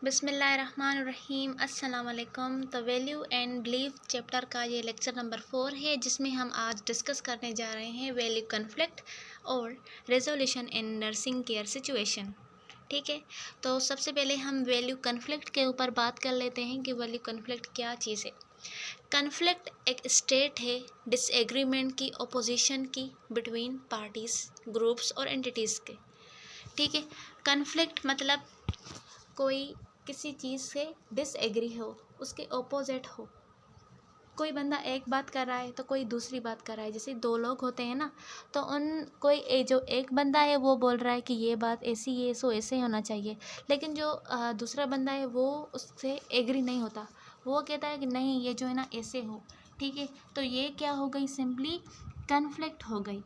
बिस्मिल्लाहिर्रहमानिर्रहीम अस्सलाम वालेकुम। तो वैल्यू एंड बिलीफ चैप्टर का ये लेक्चर नंबर 4 है, जिसमें हम आज डिस्कस करने जा रहे हैं वैल्यू कन्फ्लिक्ट और resolution in nursing care situation. ठीक है, तो सबसे पहले हम वैल्यू कन्फ्लिक्ट के ऊपर बात कर लेते हैं कि वैल्यू कन्फ्लिक्ट क्या चीज़ है। कन्फ्लिक्ट एक स्टेट है डिसएग्रीमेंट की, ओपोजिशन की बिटवीन पार्टीज़, ग्रुप्स और एंटिटीज़ के। ठीक है, कन्फ्लिक्ट मतलब कोई किसी चीज़ से डिसएग्री हो, उसके ओपोजिट हो। कोई बंदा एक बात कर रहा है तो कोई दूसरी बात कर रहा है। जैसे दो लोग होते हैं ना, तो जो एक बंदा है वो बोल रहा है कि ये बात ऐसी है, सो ऐसे होना चाहिए, लेकिन जो दूसरा बंदा है वो उससे एग्री नहीं होता। वो कहता है कि नहीं, ये जो है ना ऐसे हो। ठीक है, तो ये क्या हो गई, सिंपली कन्फ्लिक्ट हो गई।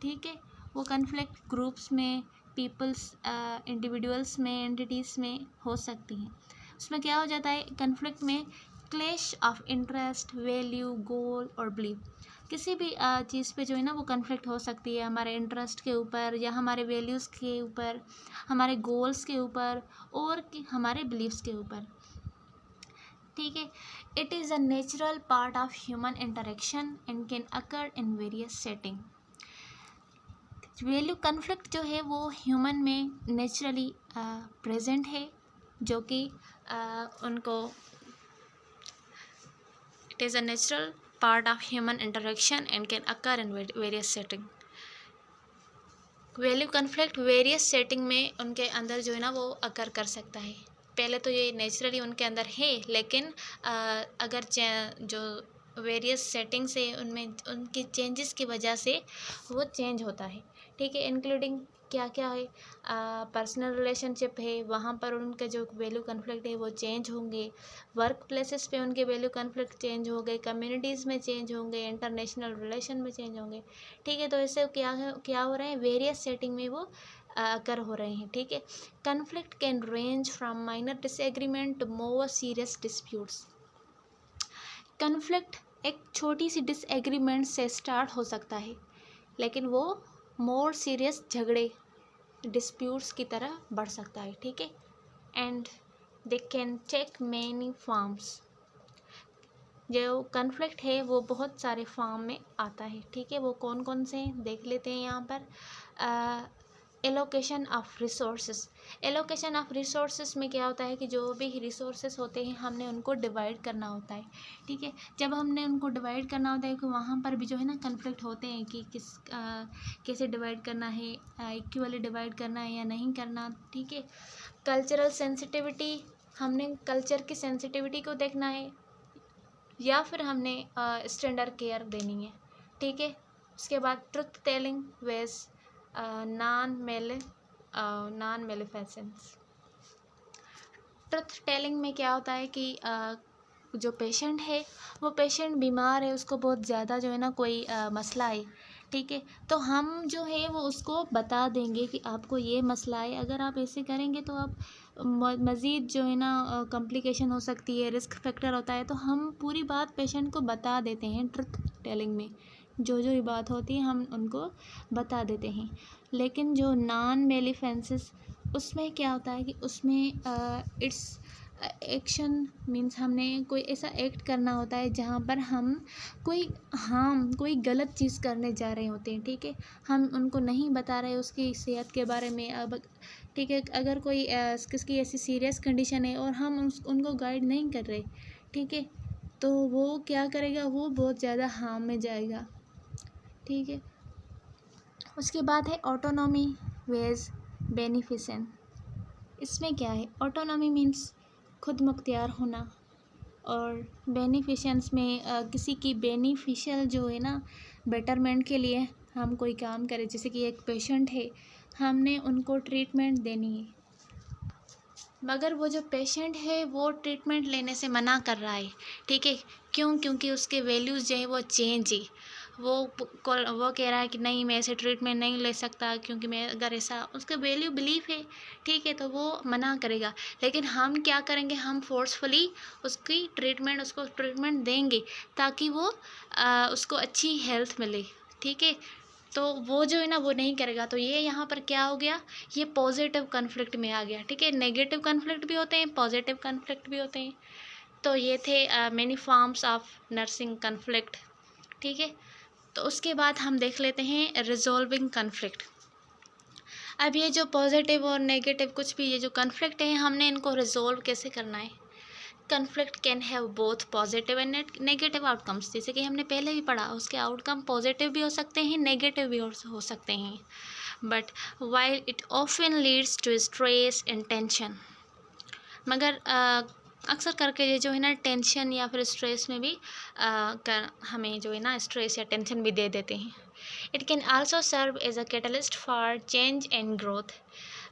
ठीक है, वो कन्फ्लिक्ट ग्रुप्स में, पीपल्स, इंडिविजुअल्स में, एंटिटीज़ में हो सकती हैं। उसमें क्या हो जाता है कन्फ्लिक्ट में, क्लैश ऑफ इंटरेस्ट, वैल्यू, गोल और बिलीफ। किसी भी चीज़ पे जो है ना वो कन्फ्लिक्ट हो सकती है, हमारे इंटरेस्ट के ऊपर या हमारे वैल्यूज़ के ऊपर, हमारे गोल्स के ऊपर और हमारे बिलीव्स के ऊपर। ठीक है, it is a natural part of human interaction and can occur in various setting. Value conflict जो है वो ह्यूमन में नेचुरली प्रेजेंट है, जो कि उनको it is a natural part of human interaction and can occur in various setting. Value conflict various setting में उनके अंदर जो है ना वो अकर कर सकता है। पहले तो ये नेचुरली उनके अंदर है, लेकिन अगर जो वेरियस सेटिंग्स है उनमें उनकी चेंजेस की वजह से वो चेंज होता है। ठीक है, इंक्लूडिंग क्या क्या है, पर्सनल रिलेशनशिप है, वहाँ पर उनके जो वैल्यू कन्फ्लिक्ट है वो चेंज होंगे। वर्क प्लेसेस पे उनके वैल्यू कन्फ्लिक्ट चेंज हो गए, कम्युनिटीज़ में चेंज होंगे, इंटरनेशनल रिलेशन में चेंज होंगे। ठीक है, तो इससे क्या हो रहे हैं, वेरियस सेटिंग में वो अकर हो रहे हैं। ठीक है, conflict can range from minor disagreement to more serious disputes. Conflict एक छोटी सी डिसएग्रीमेंट से स्टार्ट हो सकता है, लेकिन वो मोर सीरियस झगड़े, डिस्प्यूट्स की तरह बढ़ सकता है। ठीक है, and they can take many forms. जो कन्फ्लिक्ट है वो बहुत सारे फॉर्म में आता है। ठीक है, वो कौन कौन से हैं देख लेते हैं यहाँ पर। Allocation of resources. Allocation of resources में क्या होता है कि जो भी रिसोर्सेस होते हैं हमने उनको डिवाइड करना होता है। ठीक है, जब हमने उनको डिवाइड करना होता है कि वहाँ पर भी जो है ना कन्फ्लिक्ट होते हैं कि कैसे डिवाइड करना है, इक्वली डिवाइड करना है या नहीं करना। ठीक है, कल्चरल सेंसिटिविटी, हमने कल्चर की सेंसिटिविटी को देखना है या फिर हमने स्टैंडर्ड केयर देनी है। ठीक है, उसके बाद truth telling ways non maleficence. Truth telling में क्या होता है कि जो पेशेंट है, वो पेशेंट बीमार है, उसको बहुत ज़्यादा जो है ना कोई मसला है। ठीक है, तो हम जो है वो उसको बता देंगे कि आपको ये मसला है, अगर आप ऐसे करेंगे तो आप मज़ीद जो है ना कॉम्प्लिकेशन हो सकती है, रिस्क फैक्टर होता है। तो हम पूरी बात पेशेंट को बता देते हैं ट्रुथ टेलिंग में, जो जो बात होती है हम उनको बता देते हैं। लेकिन जो नॉन मेलिफेंसेस, उसमें क्या होता है कि उसमें इट्स एक्शन मीन्स हमने कोई ऐसा एक्ट करना होता है जहाँ पर हम कोई गलत चीज़ करने जा रहे होते हैं। ठीक है, हम उनको नहीं बता रहे उसकी सेहत के बारे में। अब ठीक है, अगर कोई किसकी ऐसी सीरियस कंडीशन है और हम उनको गाइड नहीं कर रहे, ठीक है, तो वो क्या करेगा, वो बहुत ज़्यादा हार्म में जाएगा। ठीक है, उसके बाद है ऑटोनॉमी वेज बेनिफिसेंट। इसमें क्या है, ऑटोनॉमी मीन्स खुद मुख्तियार होना, और बेनिफिशेंस में किसी की बेनिफिशियल जो है ना बेटरमेंट के लिए हम कोई काम करें। जैसे कि एक पेशेंट है, हमने उनको ट्रीटमेंट देनी है, मगर वो जो पेशेंट है वो ट्रीटमेंट लेने से मना कर रहा है। ठीक है, क्यों? क्योंकि उसके वैल्यूज़ जो है वो चेंज है। वो कह रहा है कि नहीं, मैं ऐसे ट्रीटमेंट नहीं ले सकता, क्योंकि मैं अगर ऐसा, उसका वैल्यू बिलीफ है। ठीक है, तो वो मना करेगा। लेकिन हम क्या करेंगे, हम फोर्सफुली उसको ट्रीटमेंट देंगे ताकि वो उसको अच्छी हेल्थ मिले। ठीक है, तो वो जो है ना वो नहीं करेगा। तो ये यहाँ पर क्या हो गया, ये पॉजिटिव कन्फ्लिक्ट में आ गया, ठीक है। नेगेटिव कन्फ्लिक्ट भी होते हैं, पॉजिटिव कन्फ्लिक्ट भी होते हैं। तो ये थे many forms of nursing conflict, ठीक है। तो उसके बाद हम देख लेते हैं रिजॉल्विंग कन्फ्लिक्ट। अब ये जो पॉजिटिव और नेगेटिव कुछ भी ये जो कन्फ्लिक्ट है, हमने इनको रिजॉल्व कैसे करना है। Conflict can have both positive and negative outcomes, जैसे कि हमने पहले भी पढ़ा, उसके आउटकम पॉजिटिव भी हो सकते हैं, नेगेटिव भी हो सकते हैं। But while it often leads to stress and tension, मगर अक्सर करके ये जो है ना टेंशन या फिर स्ट्रेस में भी हमें जो है ना स्ट्रेस या टेंशन भी दे देते हैं। It can also serve as a catalyst for change and growth,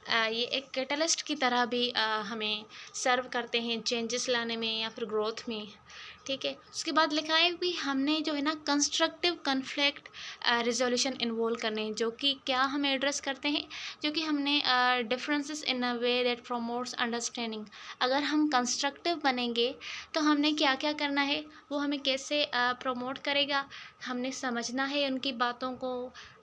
ये एक कैटलिस्ट की तरह भी हमें सर्व करते हैं चेंजेस लाने में या फिर ग्रोथ में, ठीक है। उसके बाद लिखा है भी हमने जो है ना कंस्ट्रक्टिव कन्फ्लिक्ट रिजोल्यूशन इन्वॉल्व करने हैं, जो कि क्या हमें एड्रेस करते हैं, जो कि हमने differences in a way that promotes understanding. अगर हम कंस्ट्रक्टिव बनेंगे तो हमने क्या क्या करना है, वो हमें कैसे प्रमोट करेगा, हमने समझना है उनकी बातों को।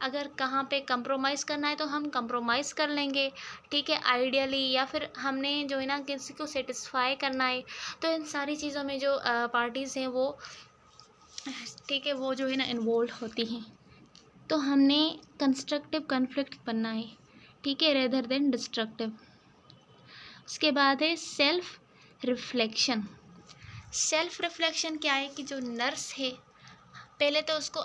अगर कहाँ पे कंप्रोमाइज़ करना है तो हम कंप्रोमाइज़ कर लेंगे, ठीक है, आइडियली, या फिर हमने जो है ना किसी को सेटिस्फाई करना है। तो इन सारी चीज़ों में जो पार्टीज़ हैं वो, ठीक है, वो जो है ना इन्वॉल्व होती हैं। तो हमने कंस्ट्रक्टिव कन्फ्लिक्ट बनना है, ठीक है, रेदर देन डिस्ट्रक्टिव। उसके बाद है सेल्फ रिफ्लेक्शन। सेल्फ रिफ्लेक्शन क्या है कि जो नर्स है पहले तो उसको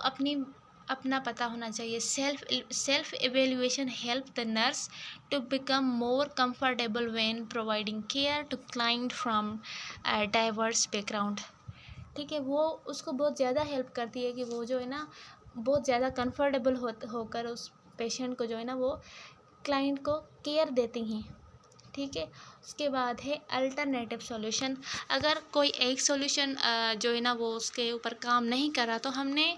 अपना पता होना चाहिए। Self evaluation help the nurse to become more comfortable when providing care to client from diverse background, ठीक है। वो उसको बहुत ज़्यादा हेल्प करती है कि वो जो है ना बहुत ज़्यादा कंफर्टेबल होकर उस पेशेंट को जो है ना वो क्लाइंट को केयर देती हैं, ठीक है। उसके बाद है अल्टरनेटिव सॉल्यूशन। अगर कोई एक सॉल्यूशन जो है ना वो उसके ऊपर काम नहीं कर रहा तो हमने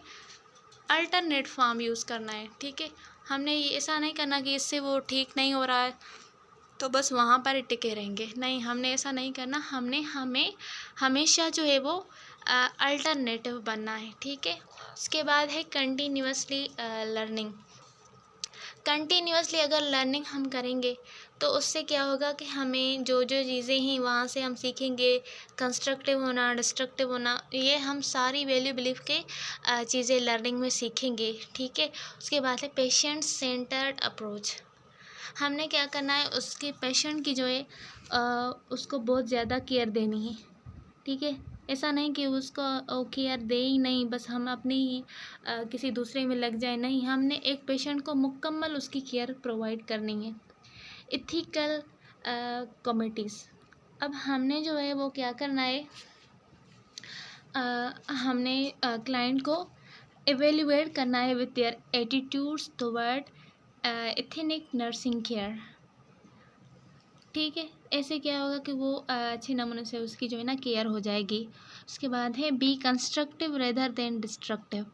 अल्टरनेट फॉर्म यूज़ करना है, ठीक है। हमने ये ऐसा नहीं करना कि इससे वो ठीक नहीं हो रहा है तो बस वहाँ पर टिके रहेंगे, नहीं, हमने ऐसा नहीं करना। हमें हमेशा जो है वो अल्टरनेटिव बनना है, ठीक है। उसके बाद है कंटिन्यूसली लर्निंग। कंटिन्यूसली अगर लर्निंग हम करेंगे तो उससे क्या होगा कि हमें जो जो चीज़ें हैं वहाँ से हम सीखेंगे, कंस्ट्रक्टिव होना, डिस्ट्रक्टिव होना, ये हम सारी वैल्यू बिलीफ के चीज़ें लर्निंग में सीखेंगे, ठीक है। उसके बाद है पेशेंट सेंटर्ड अप्रोच। हमने क्या करना है, उसके पेशेंट की जो है उसको बहुत ज़्यादा केयर देनी है, ठीक है। ऐसा नहीं कि उसको केयर दे ही नहीं, बस हम अपने ही किसी दूसरे में लग जाए, नहीं, हमने एक पेशेंट को मुकम्मल उसकी केयर प्रोवाइड करनी है। इथिकल कमिटीज़, अब हमने जो है वो क्या करना है, हमने क्लाइंट को एवेल्युएट करना है with their attitudes toward ethnic nursing care, ठीक है। ऐसे क्या होगा कि वो अच्छे नमूने से उसकी जो है ना केयर हो जाएगी। उसके बाद है be constructive rather than destructive.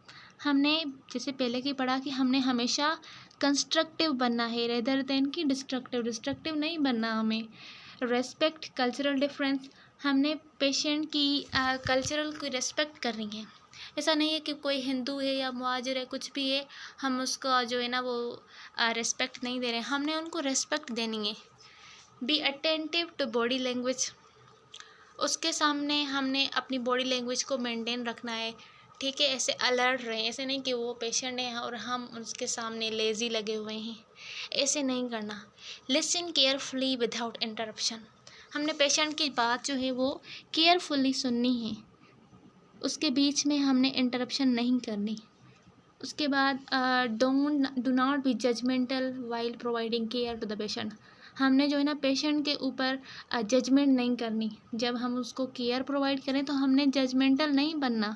हमने जैसे पहले की पढ़ा कि हमने हमेशा कंस्ट्रक्टिव बनना है रेदर देन कि डिस्ट्रक्टिव नहीं बनना हमें। रेस्पेक्ट कल्चरल डिफरेंस, हमने पेशेंट की कल्चरल की रेस्पेक्ट करनी है। ऐसा नहीं है कि कोई हिंदू है या मुहाजिर है, कुछ भी है, हम उसको जो है ना वो रेस्पेक्ट नहीं दे रहे, हमने उनको रेस्पेक्ट देनी है। Be attentive to body language, उसके सामने हमने अपनी बॉडी लैंग्वेज को मेंटेन रखना है, ठीक है। ऐसे अलर्ट रहें, ऐसे नहीं कि वो पेशेंट है और हम उसके सामने लेज़ी लगे हुए हैं, ऐसे नहीं करना। लिसन केयरफुली विदाउट इंटरप्शन, हमने पेशेंट की बात जो है वो केयरफुली सुननी है, उसके बीच में हमने इंटरप्शन नहीं करनी। उसके बाद do not be judgemental while providing care to the patient, हमने जो है ना पेशेंट के ऊपर जजमेंट नहीं करनी। जब हम उसको केयर प्रोवाइड करें तो हमने जजमेंटल नहीं बनना,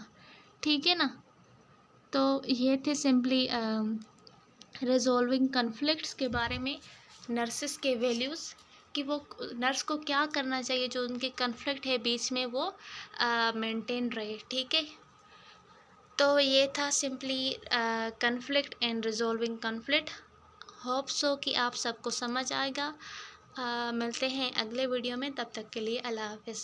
ठीक है ना। तो ये थे सिंपली रिजॉल्विंग कन्फ्लिक्ट्स के बारे में, नर्सेस के वैल्यूज़ कि वो नर्स को क्या करना चाहिए जो उनके कन्फ्लिक्ट है बीच में वो मेंटेन रहे, ठीक है। तो ये था simply conflict and resolving conflict. Hope so कि आप सबको समझ आएगा। मिलते हैं अगले वीडियो में, तब तक के लिए अल्लाह हाफ़िज़।